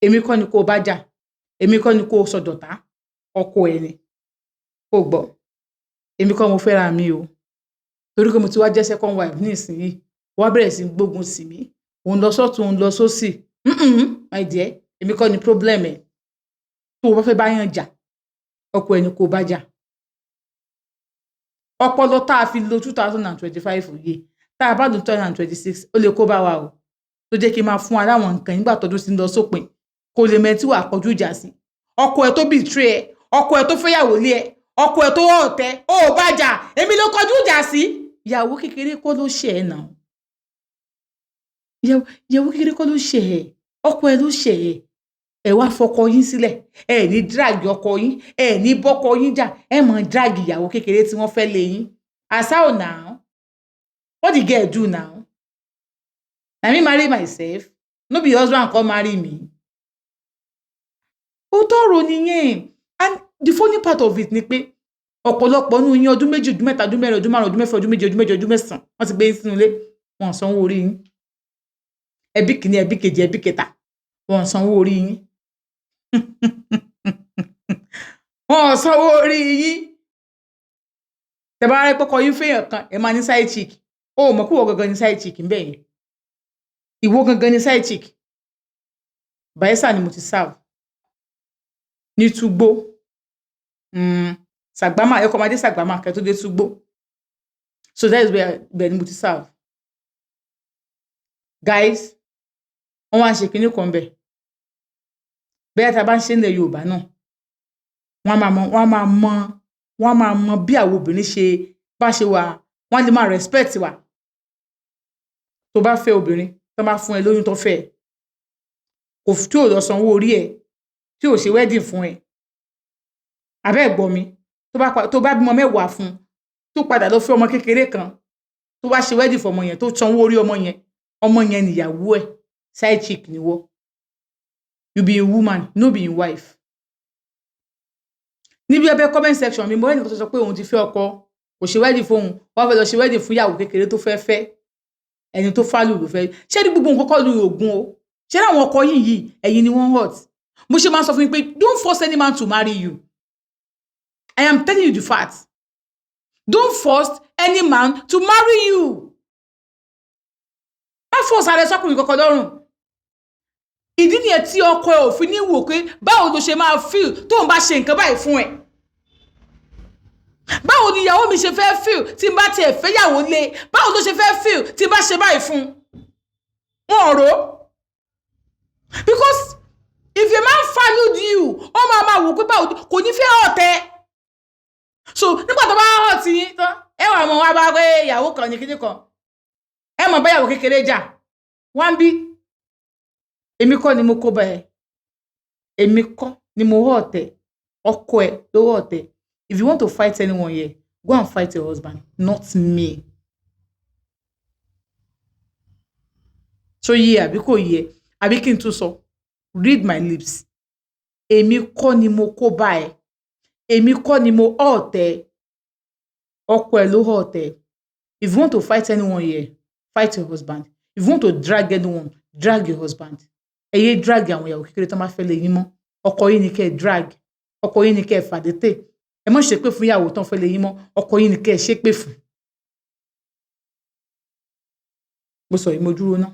èmi kọ́ ni kó bá jà èmi kọ́ ni kó sọdọ̀tá ọkọ ẹ̀ ni kó gbọ́ èmi kọ́ mo fẹ́ra mi o torí pé mo ti wá jẹ́ second wife nísìnyí wá bẹ̀rẹ̀ sí gbógun sí mi òun lọ sọ́tún òun lọ sósì my dear èmi kọ́ ni problem ẹ̀ tó o bá fẹ́ bá yàn jà ọkọ ẹ̀ ni kó bá jà ọpọlọ tá a fi lo 2025 yìí tá a bá lo 2026 ó lè kó bá wa o tó jẹ́ kí n máa fún wa láwọn nǹkan nígbà tọdún sí ń lọ sópin kò lè mẹ́tí wà kọjú ìjà sí ọkọ ẹ̀ tó betray ẹ̀ ọkọ ẹ̀ tó fẹ́yàwó lé ẹ̀ ọkọ ẹ̀ tó ọ̀tẹ̀ ó bá jà èmi ló kọjú ìjà sí ìyàwó kékeré kọ́ ló ṣe ẹ̀ náà ìyàwó kékeré kọ́ ló ṣe ẹ̀ ọkọ ẹ̀ ló ṣe ẹ̀ ẹ wá fọkọ yín sílẹ̀ ẹ ní drag ọkọ yín ẹ ní bọ́kọ yín jà ẹ mọ̀ drag ìyàwó kékeré tí wọ́n fẹ́ lé yín as how now what the girl do now na me marry myself no be husband come marry me ó tọrọ nìyẹn and the funny part of it ni pé ọ̀pọ̀lọpọ̀ nínú yín ọdún méjì ọdún mẹ́ta ọdún mẹ́rin ọdún márùn ọdún mẹ́fà ọdún méje ọdún mẹ́jọ ọdún mẹ́sàn wọ́n ti gbé yín sínú ilé wọ́n sanwó orí yín ẹbí kìíní ẹbí kejì ẹbí kẹta wọ́n sanwó orí yín wọ́n sanwó orí yín tẹ́ bá rí pọkọ yín fẹ́yàn kan ẹ máa ní side chick ó mọ̀ kúwọ gangan ní side chick ńbẹ yẹn ìwọ gangan ní side chick Bayelsa ni mo ti serve ní Túgbó Sàgbámà ẹ̀kọ́ máa dé Sàgbámà kẹ́ tó dé Túgbó so that is where ni mo ti serve guys wọ́n wá ń ṣe kinní kan bẹ̀ bẹ́ẹ̀ tá a bá ń ṣe nílẹ̀ Yorùbá náà wọ́n máa mọ bí àwọn obìnrin ṣe bá ṣe wà wọ́n lè máa respect wa tó bá fẹ́ obìnrin tó bá fún ẹ lóyún tó fẹ́ kò tí ò lọ sanwó orí ẹ tí ò ṣe wedding fún ẹ abẹ́ ẹ̀gbọ́n mi tó bá bímọ mẹ́wàá fún tó padà lọ fẹ́ ọmọ kékeré kan tó wá ṣe wedding fún ọmọ yẹn tó sanwó orí ọmọ yẹn nìyàwó ẹ side chick ni wọ́ you be a woman no be a wife níbi ẹbẹ comment section mi mo rẹ́nìkan tó sọ pé òun ti fẹ́ ọkọ kò ṣe wedding fóun wọ́n fẹ́ lọ ṣe wedding fún ìyàwó kékeré tó fẹ́ ẹni tó fálù ló fẹ́ ṣé ní gbogbo nǹkan kọ́ lu ògùn o ṣé láwọn ọkọ yìí ẹ̀yin ni wọ́n hot mo ṣe máa sọ fún yín pé don't force any man to marry you I am telling you the fact don't force any man to marry you má force ààrẹ sọkùnrin kankan lọ́rùn ìdí nìyẹn tí ọkọ ẹ ò fi ní wò pé báwo ló ṣe máa feel tó ń bá ṣe nǹkan báyìí fún ẹ báwo ni ìyàwó mi ṣe fẹ́ feel tí n bá tiẹ̀ fẹ́yàwó lé báwo ló ṣe fẹ́ feel tí n bá ṣe báyìí fún wọn ò rò because if a man valued you ó máa wò pé báwo kò ní fẹ́ ọ̀tẹ̀ so nígbà tó bá hàn tí yín tán ẹ wà mọ̀ wá bá pé ìyàwó kan ní kíní kan ẹ mọ̀ báyàwó kékeré jà wọ́n bí èmi kọ́ ni mo kó bá ẹ èmi kọ́ ni mo ọ̀tẹ̀ ọkọ ẹ ló ọ̀tẹ̀ if you want to fight anyone here go and fight your husband not me so yẹ àbí kò yẹ àbí kí n tún sọ read my lips èmi kọ́ ni mo kó bá ẹ èmi kọ́ ni mo ọ̀tẹ̀ ọkọ ẹ ló ọ̀tẹ̀ if you want to fight anyone here fight your husband if you want to drag anyone drag your husband ẹ yé drag àwọn ìyàwó kékeré tó máa fẹ́ lé yín mọ́ ọkọ yín ni kẹ́ ẹ drag ọkọ yín ni kẹ́ ẹ fàdétè ẹ mọ̀ ṣépè fún ìyàwó tó ń fẹ́ lé yín mọ́ ọkọ yín ni kẹ́ ẹ ṣépè fún. mo sọ yìí mo dúró náà.